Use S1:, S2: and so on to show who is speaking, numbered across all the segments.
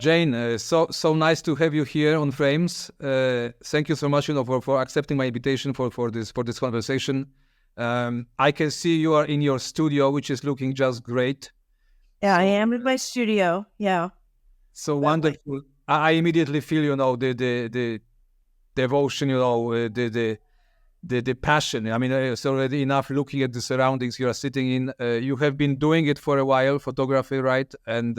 S1: Jane, so nice to have you here on Frames. Thank you so much, for accepting my invitation for this conversation. I can see you are in your studio, which is looking just great.
S2: Yeah, I am in my studio. Yeah.
S1: So wonderful. I immediately feel, the devotion, the passion. I mean, it's already enough looking at the surroundings you are sitting in. You have been doing it for a while, photography, right? And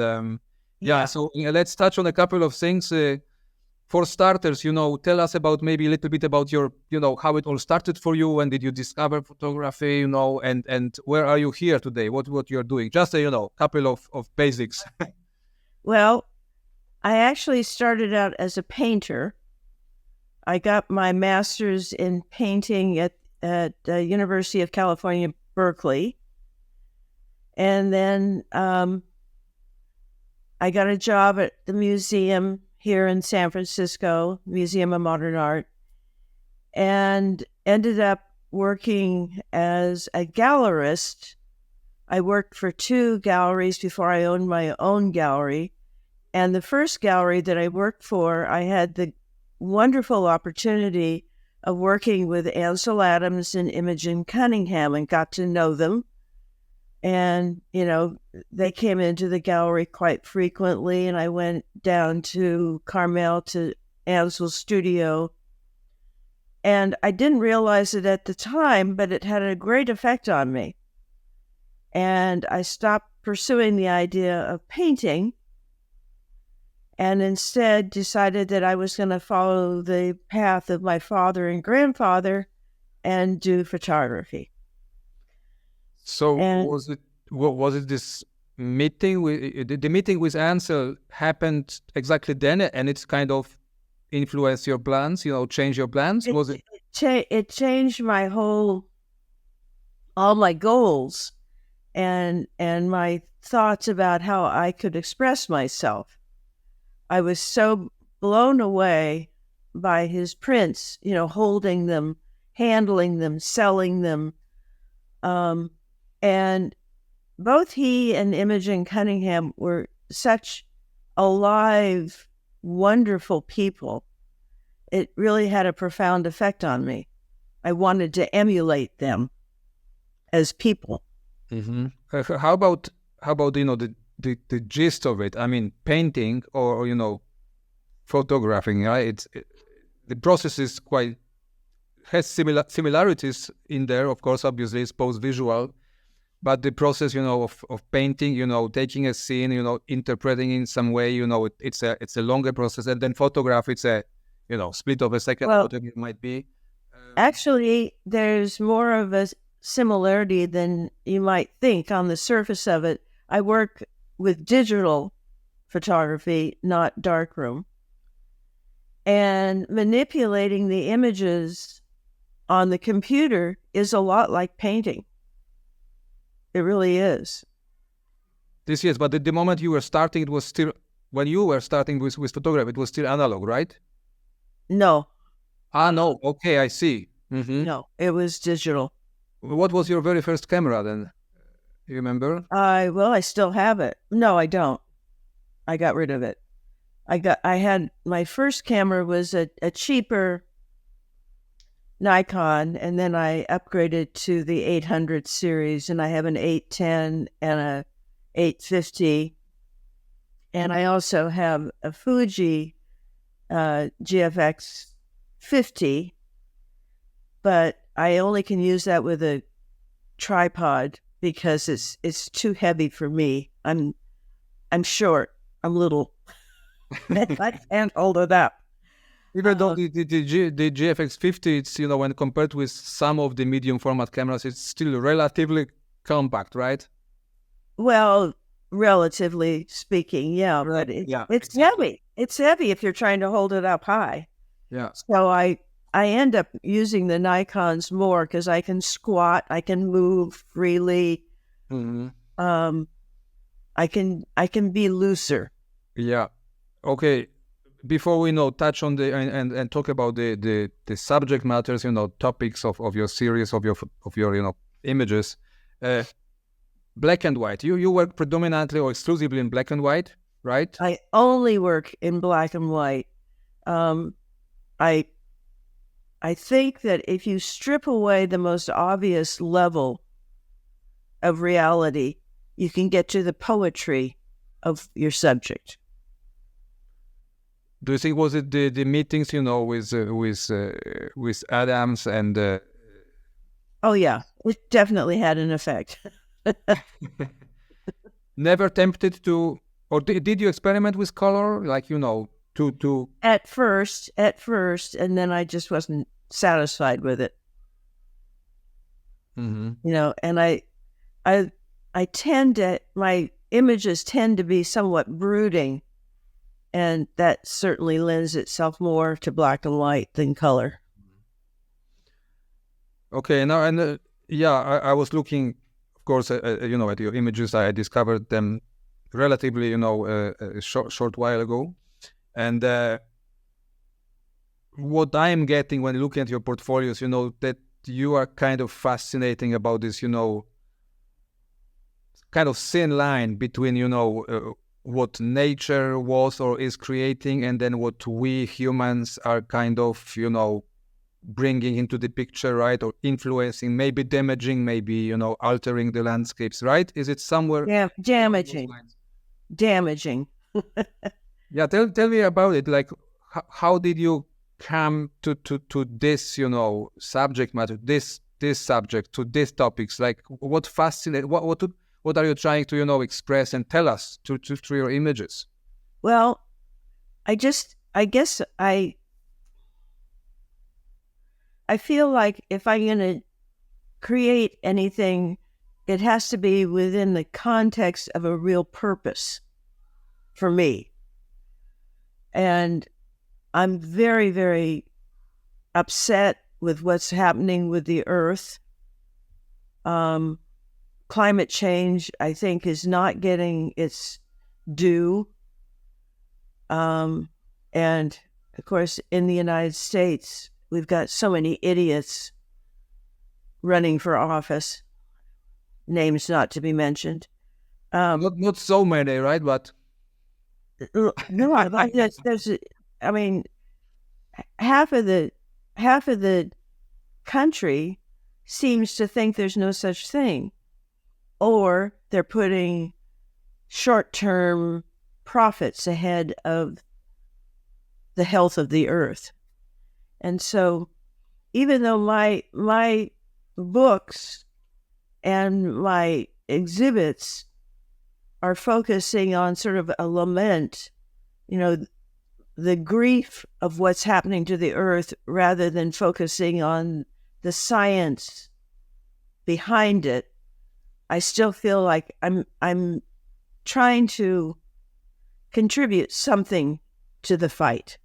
S1: so let's touch on a couple of things. For starters, tell us about maybe a little bit about your, how it all started for you. When did you discover photography, and where are you here today? What you're doing? Just a, couple of basics.
S2: Well, I actually started out as a painter. I got my master's in painting at the University of California, Berkeley. And then I got a job at the museum here in San Francisco, Museum of Modern Art, and ended up working as a gallerist. I worked for 2 galleries before I owned my own gallery. And the first gallery that I worked for, I had the wonderful opportunity of working with Ansel and Imogen Cunningham and got to know them. And, they came into the gallery quite frequently, and I went down to Carmel to Ansel's studio. And I didn't realize it at the time, but it had a great effect on me. And I stopped pursuing the idea of painting and instead decided that I was going to follow the path of my father and grandfather and do photography.
S1: So was it this meeting the meeting with Ansel happened exactly then, and it's kind of influenced your plans, change your plans?
S2: It changed all my goals and my thoughts about how I could express myself. I was so blown away by his prints, holding them, handling them, selling them. And both he and Imogen Cunningham were such alive, wonderful people. It really had a profound effect on me. I wanted to emulate them as people.
S1: Mm-hmm. How about the gist of it? I mean, painting or photographing, right? The process is has similarities in there. Of course, obviously, it's both visual, but the process, of painting, taking a scene, interpreting in some way, it's a longer process, and then photograph, it's a split of a second, whatever it might be.
S2: Actually, there's more of a similarity than you might think on the surface of it. I work with digital photography, not darkroom. And manipulating the images on the computer is a lot like painting. It really is.
S1: This yes, but at the moment you were starting, it was still, when you were starting with photography, it was still analog, right?
S2: No.
S1: No. Okay, I see. Mm-hmm.
S2: No, it was digital.
S1: What was your very first camera then? You remember?
S2: I still have it. No, I don't. I got rid of it. I had my first camera was a cheaper Nikon, and then I upgraded to the 800 series, and I have an 810 and a 850, and I also have a Fuji GFX 50, but I only can use that with a tripod because it's too heavy for me. I'm short. I'm little. I can't hold it up.
S1: Even though the GFX 50, it's, when compared with some of the medium format cameras, it's still relatively compact, right?
S2: Well, relatively speaking, yeah. But it's heavy. It's heavy if you're trying to hold it up high.
S1: Yeah.
S2: So I end up using the Nikons more because I can squat, I can move freely.
S1: Mm-hmm.
S2: I can be looser.
S1: Yeah. Okay. Before we touch on the and talk about the subject matters, topics of your series, of your images, black and white. You work predominantly or exclusively in black and white? right?
S2: I only work in black and white. Um, I I think that if you strip away the most obvious level of reality, you can get to the poetry of your subject.
S1: Do you think was it the meetings, with Adams and
S2: Oh yeah, it definitely had an effect.
S1: never tempted to, or did you experiment with color, like to?
S2: At first, and then I just wasn't satisfied with it.
S1: Mm-hmm.
S2: And I tend to, my images tend to be somewhat brooding, and that certainly lends itself more to black and white than color.
S1: Okay, now and yeah, I was looking, of course, at your images. I discovered them relatively, a short while ago, and what I am getting when looking at your portfolios, that you are kind of fascinating about this, kind of thin line between, what nature was or is creating, and then what we humans are kind of, bringing into the picture, right? Or influencing, maybe damaging, maybe, altering the landscapes, right? Is it somewhere?
S2: Yeah,
S1: along those
S2: damaging,
S1: lines?
S2: damaging.
S1: Yeah, tell me about it. Like, how did you come to this, subject matter, this subject, to these topics? Like, what fascinates? What are you trying to, express and tell us through your images?
S2: Well, I guess I feel like if I'm going to create anything, it has to be within the context of a real purpose for me. And I'm very, very upset with what's happening with the earth. Climate change, I think, is not getting its due. And of course, in the United States, we've got so many idiots running for office, names not to be mentioned.
S1: Not so many, right? But
S2: No, I mean, half of the country seems to think there's no such thing, or they're putting short-term profits ahead of the health of the earth. And so, even though my books and my exhibits are focusing on sort of a lament, the grief of what's happening to the earth, rather than focusing on the science behind it, I still feel like I'm trying to contribute something to the fight.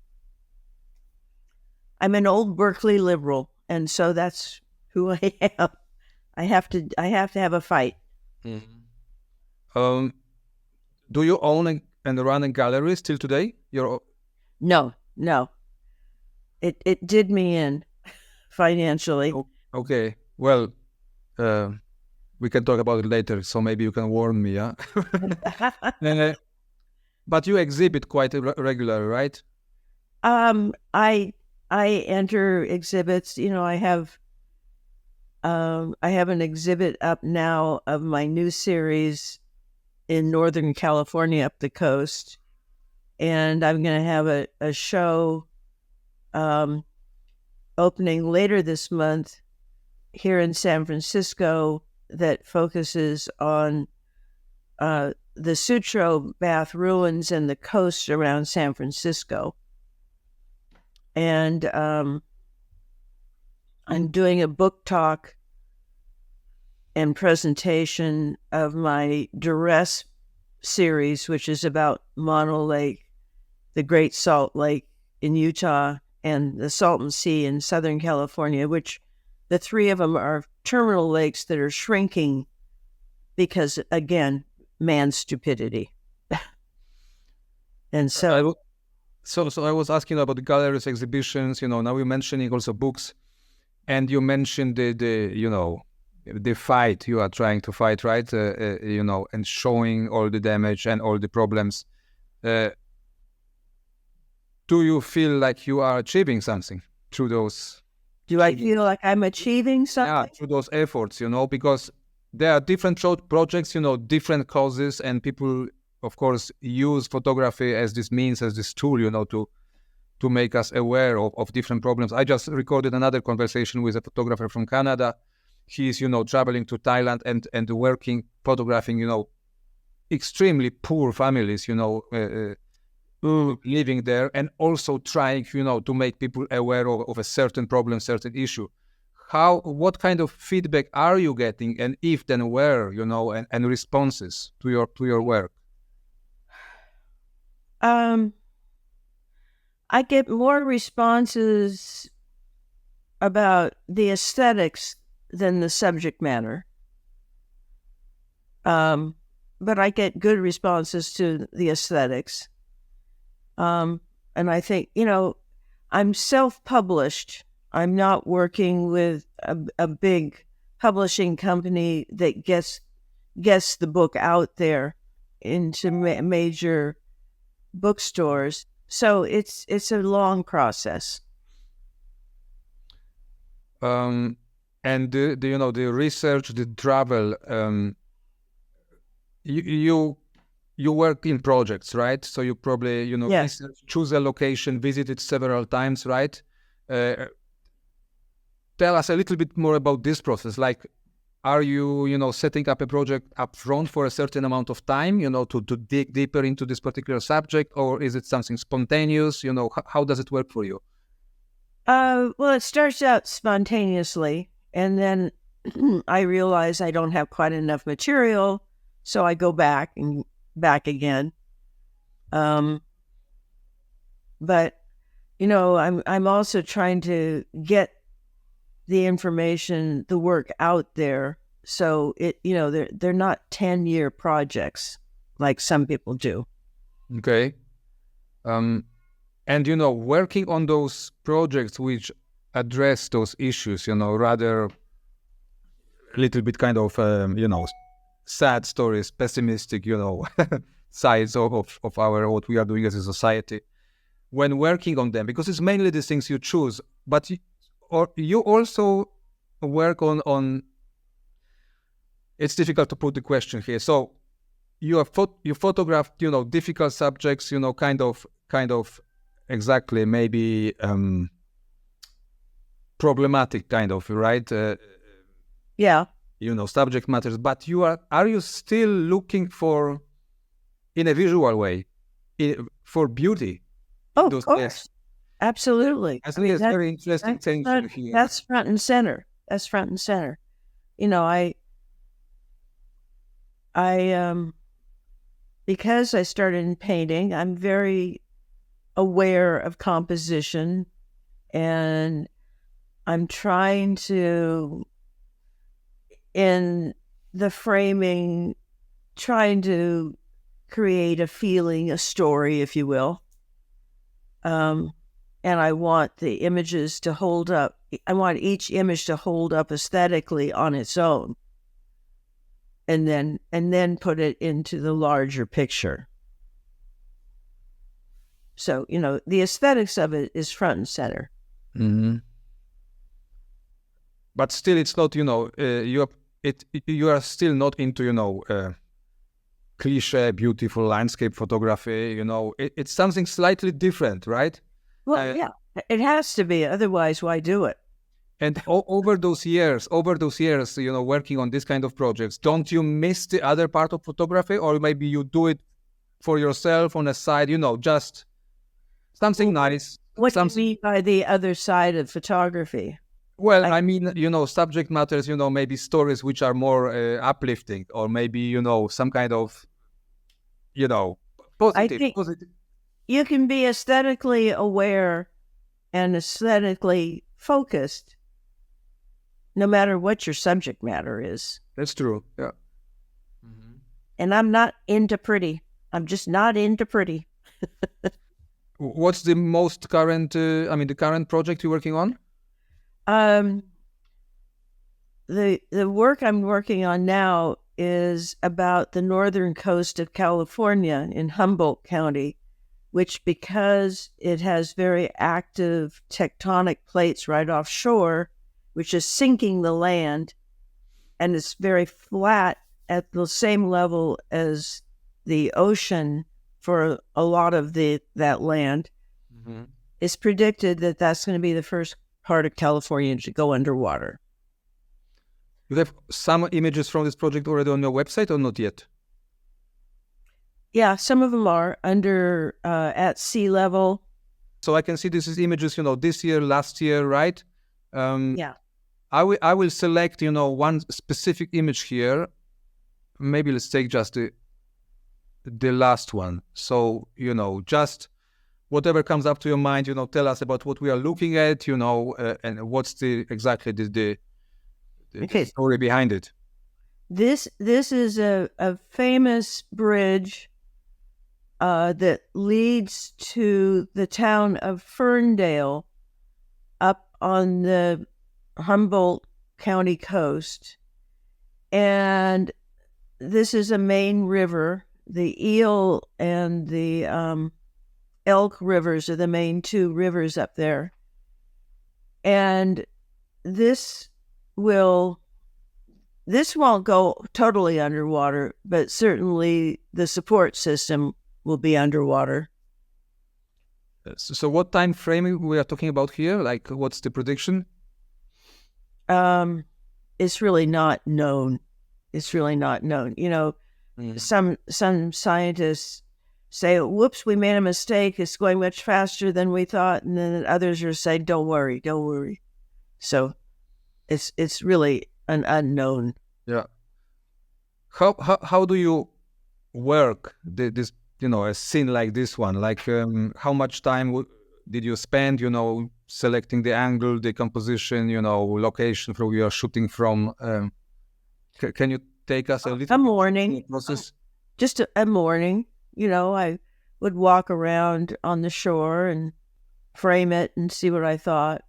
S2: I'm an old Berkeley liberal, and so that's who I am. I have to have a fight.
S1: Mm-hmm. Do you own and run a gallery still today?
S2: No. It did me in financially.
S1: Okay. Well, we can talk about it later, so maybe you can warn me, yeah? But you exhibit quite regular, right?
S2: I enter exhibits. I have an exhibit up now of my new series in Northern California, up the coast, and I'm going to have a show opening later this month here in San Francisco that focuses on the Sutro Bath ruins and the coast around San Francisco. And I'm doing a book talk and presentation of my Duress series, which is about Mono Lake, the Great Salt Lake in Utah, and the Salton Sea in Southern California, which the three of them are terminal lakes that are shrinking because, again, man's stupidity. And so...
S1: So I was asking about the galleries, exhibitions, now you're mentioning also books, and you mentioned the fight you are trying to fight, right? And showing all the damage and all the problems. Uh, do you feel like you are achieving something through those?
S2: Do I feel like I'm achieving something?
S1: Yeah, through those efforts, because there are different projects, different causes, and people, of course, use photography as this means, as this tool, to make us aware of different problems. I just recorded another conversation with a photographer from Canada. He's, traveling to Thailand and working, photographing, extremely poor families, living there, and also trying, to make people aware of a certain problem, certain issue. What kind of feedback are you getting, and if then where, and responses to your work?
S2: I get more responses about the aesthetics than the subject matter. But I get good responses to the aesthetics. And I think, I'm self-published. I'm not working with a big publishing company that gets the book out there into major bookstores. So it's a long process.
S1: And the research, the travel, you work in projects, right? So you probably,
S2: Yes.
S1: choose a location, visit it several times, right? Tell us a little bit more about this process. Like, are you, setting up a project up front for a certain amount of time, to dig deeper into this particular subject, or is it something spontaneous? How does it work for you?
S2: Well, it starts out spontaneously, and then I realize I don't have quite enough material, so I go back and back again. But I'm also trying to get the information, the work out there, so they're not 10-year projects like some people do.
S1: Okay. And working on those projects which address those issues, rather a little bit kind of sad stories, pessimistic, sides of our what we are doing as a society. When working on them, because it's mainly the things you choose, but you also work on. It's difficult to put the question here. So you photographed, difficult subjects, kind of exactly maybe problematic kind of, right?
S2: Yeah.
S1: Subject matters, but are you still looking for, in a visual way, for beauty?
S2: Oh, of course. Absolutely.
S1: I think it's very interesting thing here.
S2: That's front and center. That's front and center. I because I started in painting, I'm very aware of composition, and I'm trying to, in the framing, trying to create a feeling, a story, if you will. And I want the images to hold up. I want each image to hold up aesthetically on its own, and then put it into the larger picture. So, the aesthetics of it is front and center.
S1: Mm-hmm. But still, it's not, you are still not into, cliche, beautiful landscape photography. It's something slightly different, right?
S2: Well, yeah, it has to be. Otherwise, why do it?
S1: And over those years, working on this kind of projects, don't you miss the other part of photography? Or maybe you do it for yourself on the side, just something nice.
S2: What do you mean by the other side of photography?
S1: Well, I mean, subject matters, maybe stories which are more uplifting, or maybe, some kind of, positive.
S2: I think you can be aesthetically aware and aesthetically focused no matter what your subject matter is.
S1: That's true, yeah.
S2: Mm-hmm. And I'm not into pretty. I'm just not into pretty.
S1: What's the most current, the current project you're working on?
S2: The work I'm working on now is about the northern coast of California in Humboldt County, which, because it has very active tectonic plates right offshore, which is sinking the land, and it's very flat at the same level as the ocean for a lot of that land,
S1: Mm-hmm.
S2: it's predicted that that's going to be the first part of California to go underwater.
S1: You have some images from this project already on your website or not yet?
S2: Yeah, some of them are under at sea level.
S1: So I can see this is images, this year, last year, right?
S2: Yeah.
S1: I will select, one specific image here. Maybe let's take just the last one. So, just whatever comes up to your mind, tell us about what we are looking at, and what's exactly the story behind it.
S2: This is a famous bridge that leads to the town of Ferndale up on the Humboldt County coast. And this is a main river. The Eel and the Elk rivers are the main two rivers up there. And this won't go totally underwater, but certainly the support system will be underwater.
S1: So what time frame we are talking about here? Like, what's the prediction?
S2: It's really not known. Some scientists say, whoops, we made a mistake. It's going much faster than we thought. And then others are saying, don't worry. So it's really an unknown.
S1: Yeah. How do you work this, a scene like this one? Like, how much time did you spend, selecting the angle, the composition, location from where you are shooting from? Can you take us a little
S2: a morning
S1: process?
S2: Just a morning, I would walk around on the shore and frame it and see what I thought.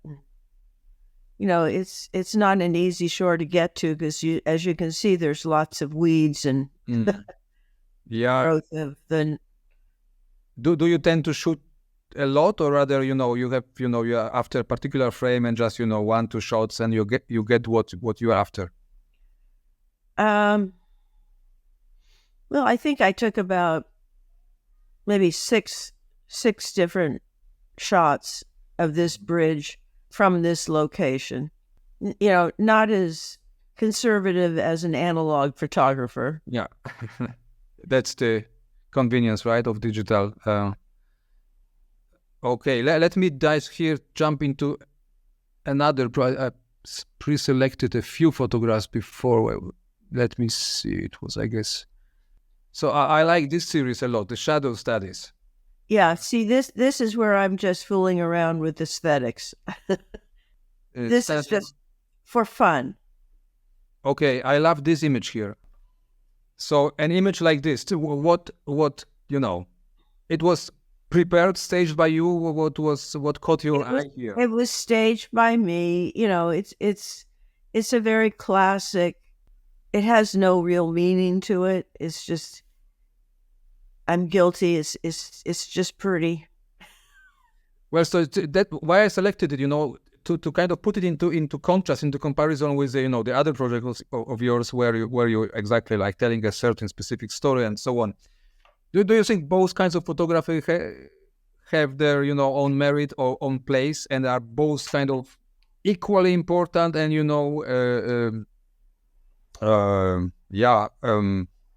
S2: It's not an easy shore to get to because as you can see, there's lots of weeds and
S1: yeah.
S2: growth of the.
S1: Do you tend to shoot a lot, or rather, you have, you are after a particular frame and just, 1-2 shots and you get what you're after?
S2: Well, I think I took about maybe six different shots of this bridge from this location. Not as conservative as an analog photographer.
S1: Yeah. That's the convenience, right, of digital. Okay, let me jump into another. I pre-selected a few photographs before. Let me see. It was, I guess. So I like this series a lot, the shadow studies.
S2: Yeah, see, this is where I'm just fooling around with aesthetics. This is just for fun.
S1: Okay, I love this image here. So an image like this, what it was prepared, staged by you. What caught your eye here?
S2: It was staged by me. It's a very classic. It has no real meaning to it. It's just I'm guilty. It's just pretty.
S1: Well, so that why I selected it, to kind of put it into contrast, into comparison with the other projects of yours, where you exactly like telling a certain specific story and so on. Do you think both kinds of photography have their own merit or own place, and are both kind of equally important? And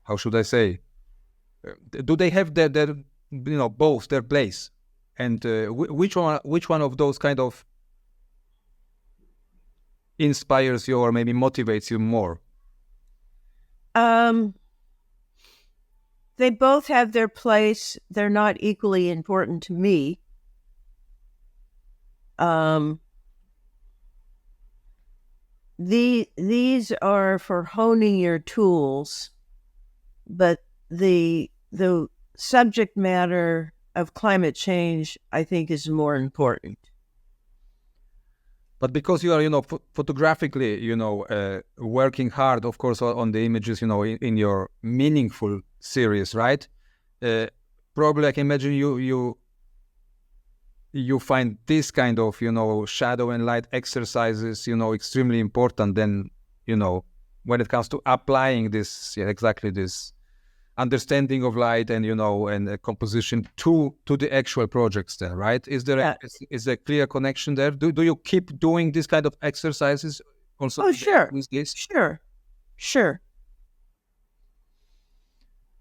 S1: how should I say? Do they have their both their place? And which one of those kind of inspires you or maybe motivates you more?
S2: They both have their place. They're not equally important to me. These are for honing your tools, but the subject matter of climate change, I think, is more important.
S1: But because you are, photographically, working hard, of course, on the images, in your meaningful series, right? Probably, I can imagine you find this kind of, shadow and light exercises, extremely important. Then, when it comes to applying this, exactly this understanding of light and composition to the actual projects there, right? Is there is a clear connection there? Do you keep doing this kind of exercises also?
S2: Oh, sure.
S1: With this?
S2: Sure.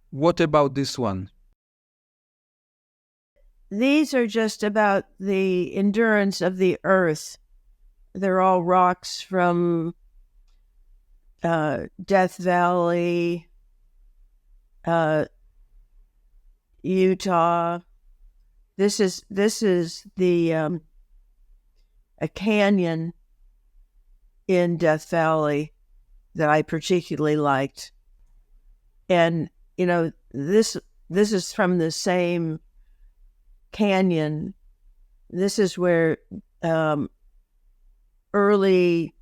S1: What about this one?
S2: These are just about the endurance of the earth. They're all rocks from Death Valley, Utah. This is the a canyon in Death Valley that I particularly liked, and this is from the same canyon. This is where early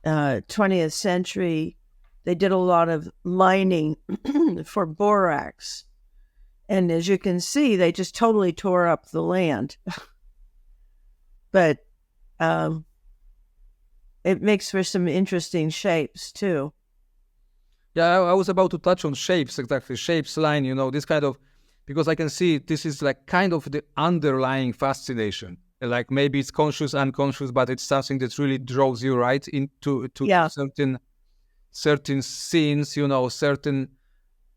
S2: 20th century, they did a lot of mining for borax. And as you can see, they just totally tore up the land. But it makes for some interesting shapes, too.
S1: Yeah, I was about to touch on shapes, exactly. Shapes, line, this kind of, because I can see this is like kind of the underlying fascination. Like maybe it's conscious, unconscious, but it's something that really draws you right into certain scenes, certain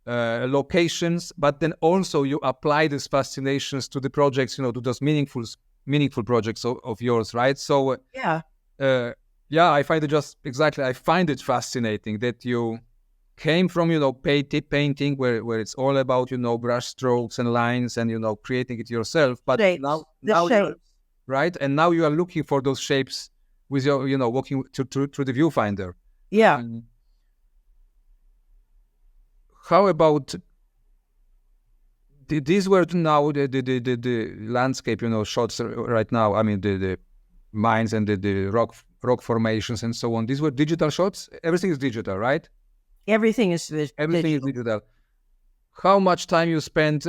S1: locations. But then also you apply these fascinations to the projects, to those meaningful projects of yours, right? So I find it I find it fascinating that you came from painting where it's all about brush strokes and lines and creating it yourself, but now right, and now you are looking for those shapes with your walking through the viewfinder. How about these were now the landscape shots right now? I mean the mines and the rock formations and so on. These were digital shots. Everything is digital, right?
S2: Everything is
S1: digital. How much time you spend,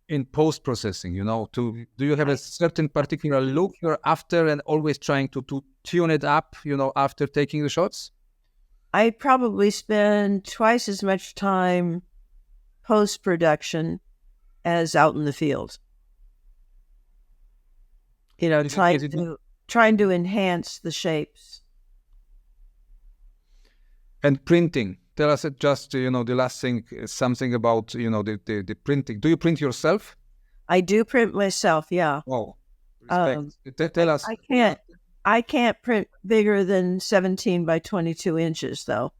S1: in post-processing, do you have a certain particular look you're after and always trying to tune it up, after taking the shots?
S2: I probably spend twice as much time post-production as out in the field. Trying to enhance the shapes.
S1: And printing. Tell us just, the last thing, something about, the printing. Do you print yourself?
S2: I do print myself, yeah.
S1: Oh, respect. Tell us.
S2: I can't print bigger than 17 by 22 inches, though.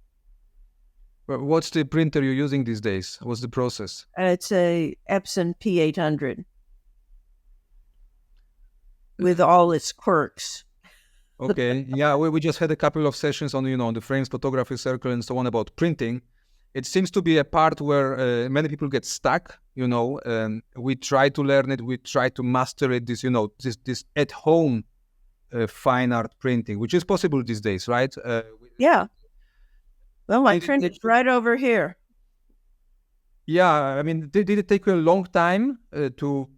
S1: What's the printer you're using these days? What's the process?
S2: It's a Epson P800 with all its quirks.
S1: Okay, yeah, we just had a couple of sessions on, on the frames photography circle and so on about printing. It seems to be a part where many people get stuck, we try to learn it, we try to master it, this at-home fine art printing, which is possible these days, right?
S2: Yeah. Well, my print is right over here.
S1: Yeah, I mean, did it take you a long time to,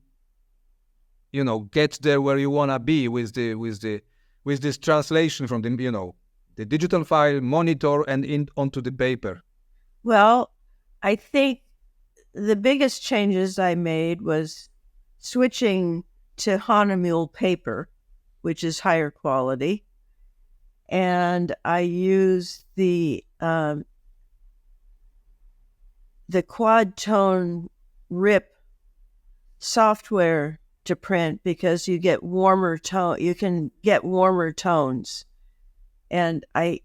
S1: get there where you want to be with this translation from the digital file, monitor, and onto the paper?
S2: Well, I think the biggest changes I made was switching to Hahnemühle paper, which is higher quality. And I use the quad tone RIP software to print because you get warmer tone. You can get warmer tones, and I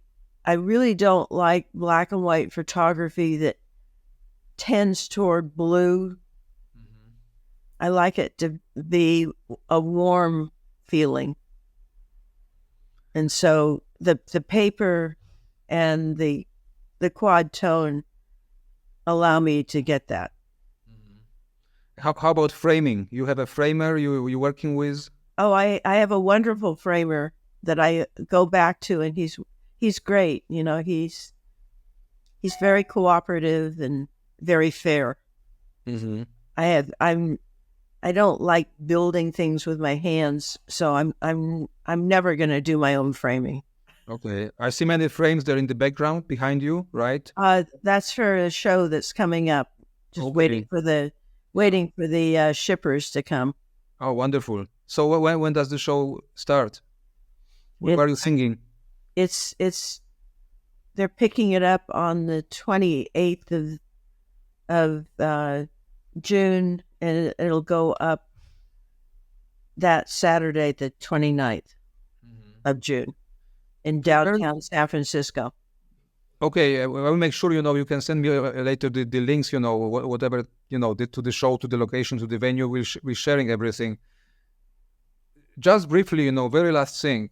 S2: really don't like black and white photography that tends toward blue. Mm-hmm. I like it to be a warm feeling, and so the paper and the quad tone allow me to get that.
S1: Mm-hmm. How about framing? You have a framer you're working with?
S2: Oh, I have a wonderful framer that I go back to, and he's great. You know, he's very cooperative and very fair.
S1: Hmm.
S2: I don't like building things with my hands, so I'm never going to do my own framing.
S1: Okay. I see many frames there in the background behind you, right?
S2: That's for a show that's coming up. Just
S1: Okay. Yeah.
S2: waiting for the shippers to come.
S1: Oh, wonderful. So when does the show start? Where
S2: It
S1: are you singing?
S2: it's they're picking it up on the 28th of June, and it'll go up that Saturday, the 29th
S1: Mhm.
S2: of June, in
S1: Prepare.
S2: downtown San Francisco.
S1: Okay, I will make sure you can send me later the links. Whatever to the show, to the location, to the venue. We're sharing everything. Just briefly, very last thing.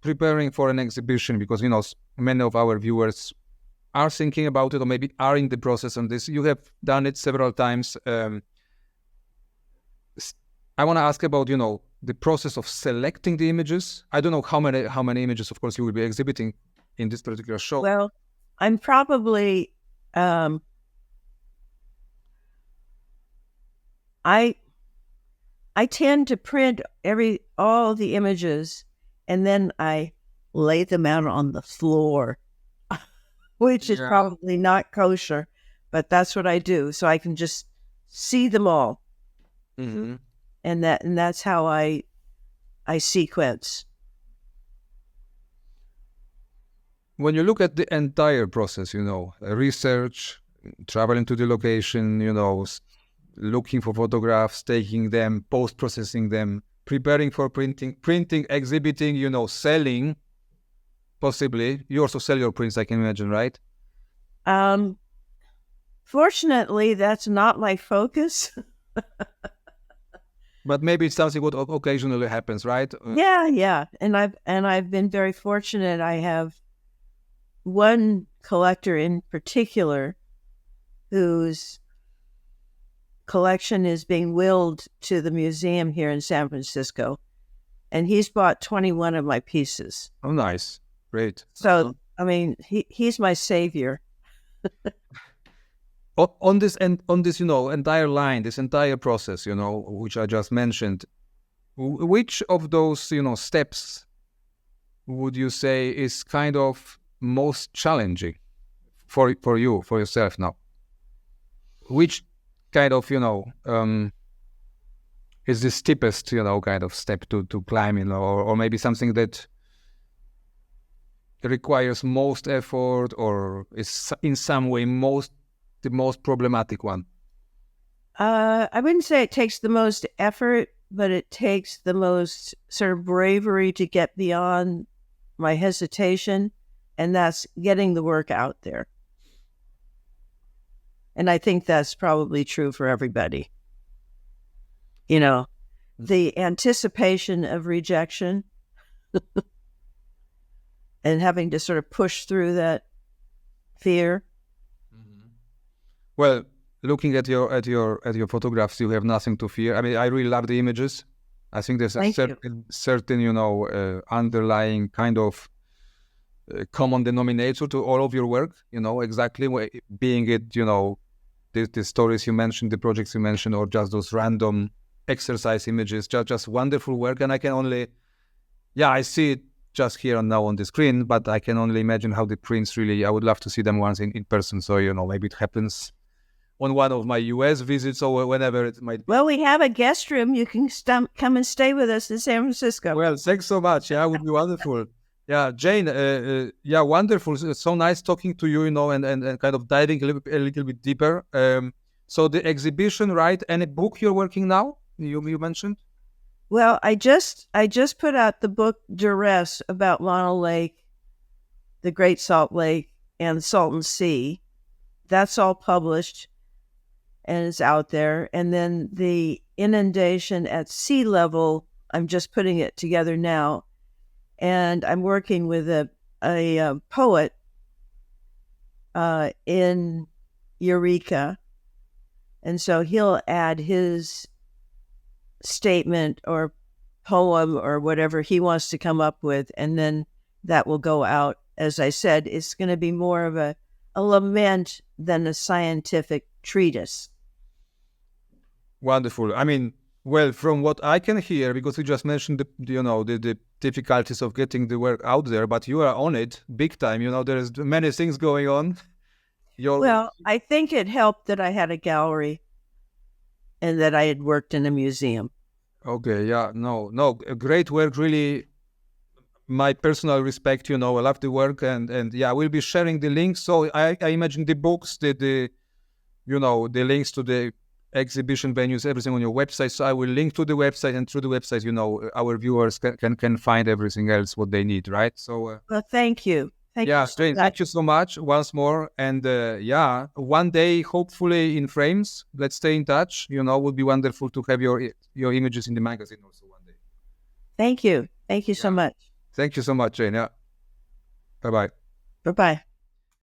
S1: Preparing for an exhibition because many of our viewers are thinking about it or maybe are in the process on this. You have done it several times. I want to ask about the process of selecting the images. I don't know how many images, of course, you will be exhibiting in this particular show.
S2: Well, I'm probably I I tend to print all the images, and then I lay them out on the floor, which is
S1: Yeah.
S2: probably not kosher, but that's what I do. So I can just see them all.
S1: Hmm.
S2: And that's how I sequence.
S1: When you look at the entire process, research, traveling to the location, looking for photographs, taking them, post-processing them, preparing for printing, exhibiting, selling, possibly. You also sell your prints, I can imagine, right?
S2: Um, Fortunately, that's not my focus.
S1: But maybe it's something what occasionally happens, right?
S2: Yeah, yeah, and I've been very fortunate. I have one collector in particular whose collection is being willed to the museum here in San Francisco, and he's bought 21 of my pieces.
S1: Oh, nice. Great.
S2: So, I mean, he's my savior.
S1: On this and on this, entire line, this entire process, which I just mentioned, which of those, steps would you say is kind of most challenging for you, for yourself now? Which kind of, is the steepest, kind of step to climb, or maybe something that requires most effort or is in some way the most problematic one?
S2: I wouldn't say it takes the most effort, but it takes the most sort of bravery to get beyond my hesitation, and that's getting the work out there. And I think that's probably true for everybody. You know, the anticipation of rejection and having to sort of push through that fear.
S1: Mhm. Well, looking at your photographs, you have nothing to fear. I mean, I really love the images. I think there's a
S2: Thank you.
S1: certain underlying kind of common denominator to all of your work. Exactly being it the stories you mentioned, the projects you mentioned, or just those random exercise images. Just wonderful work, and I can only I see it just here and now on the screen, but I can only imagine how the prints really. I would love to see them once in person. So maybe it happens on one of my US visits or whenever it might be.
S2: Well, we have a guest room. You can come and stay with us in San Francisco.
S1: Well, thanks so much. Yeah, it would be wonderful. Yeah, Jane. Yeah, wonderful. So nice talking to you. And kind of diving a little bit deeper. So the exhibition, right? And a book you're working now. You mentioned.
S2: Well, I just put out the book Duress about Mono Lake, the Great Salt Lake, and the Salton Sea. That's all published and it's out there. And then the inundation at sea level, I'm just putting it together now. And I'm working with a poet in Eureka. And so he'll add his statement or poem or whatever he wants to come up with, and then that will go out. As I said, it's going to be more of a lament than a scientific treatise.
S1: Wonderful. I mean, well, from what I can hear, because you just mentioned the difficulties of getting the work out there, but you are on it big time. There's many things going on.
S2: Well, I think it helped that I had a gallery and that I had worked in a museum.
S1: Okay, yeah, no, great work, really. My personal respect, I love the work, and yeah, we'll be sharing the links. So I imagine the books, the links to the exhibition venues, everything on your website. So I will link to the website, and through the website, our viewers can find everything else what they need, right? So
S2: well, thank you. Thank you.
S1: Jane, thank you so much once more. And one day, hopefully in frames, let's stay in touch. Would be wonderful to have your images in the magazine also one day.
S2: Thank you. Thank you so much.
S1: Thank you so much, Jane. Yeah. Bye-bye.
S2: Bye-bye.